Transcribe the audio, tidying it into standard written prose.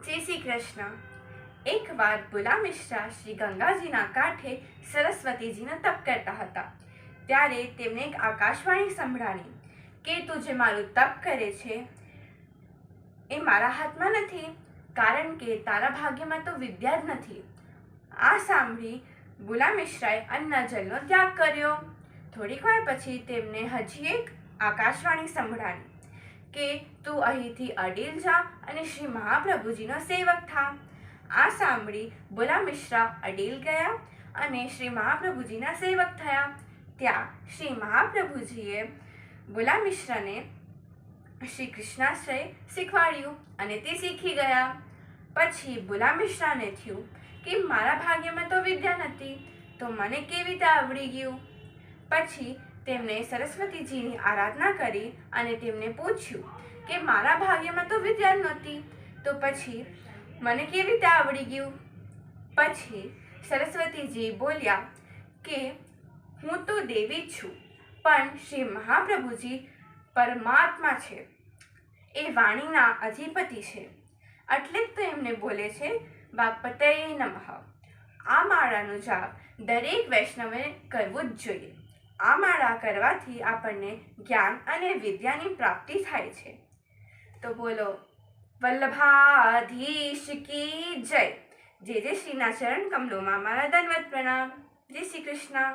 જય શ્રી કૃષ્ણ। એકવાર ભોલા મિશ્રા શ્રી ગંગાજીના કાંઠે સરસ્વતીજીનો તપ કરતા હતા। ત્યારે તેમને એક આકાશવાણી સંભળાણી કે તું જે મારું તપ કરે છે એ મારા હાથમાં નથી, કારણ કે તારા ભાગ્યમાં તો વિદ્યા જ નથી। આ સાંભળી ભોલા મિશ્રાએ અન્ન જલનો ત્યાગ કર્યો। થોડીક વાર પછી તેમને હજી એક આકાશવાણી સંભળાણી કે તું અહીંથી અડીલ જા અને શ્રી મહાપ્રભુજીનો સેવક થા। આ સાંભળી ભોલા મિશ્રા અડીલ ગયા અને શ્રી મહાપ્રભુજીના સેવક થયા। ત્યાં શ્રી મહાપ્રભુજીએ ભોલા મિશ્રાને શ્રી કૃષ્ણાશ્રય શીખવાડ્યું અને તે શીખી ગયા। પછી ભોલા મિશ્રાને થયું કે મારા ભાગ્યમાં તો વિદ્યા નથી, તો મને કેવી રીતે આવડી ગયું। પછી તેમણે સરસ્વતીજીની આરાધના કરી અને તેમને પૂછ્યું કે મારા ભાગ્યમાં તો વિદ્યા નહોતી, તો પછી મને કેવી રીતે આવડી ગયું। પછી સરસ્વતીજી બોલ્યા કે હું તો દેવી જ છું, પણ શ્રી મહાપ્રભુજી પરમાત્મા છે, એ વાણીના અધિપતિ છે, એટલે જ તો એમને બોલે છે વાગ્પતયે નમઃ। આ માળાનો જાપ દરેક વૈષ્ણવે કરવું જ જોઈએ। આ માળા કરવાથી આપણને જ્ઞાન અને વિદ્યાની પ્રાપ્તિ થાય છે। તો બોલો વલ્લભાધીશ કી જય। જે શ્રીના ચરણ કમલોમાં મારા દંડવત પ્રણામ। જય શ્રી કૃષ્ણ।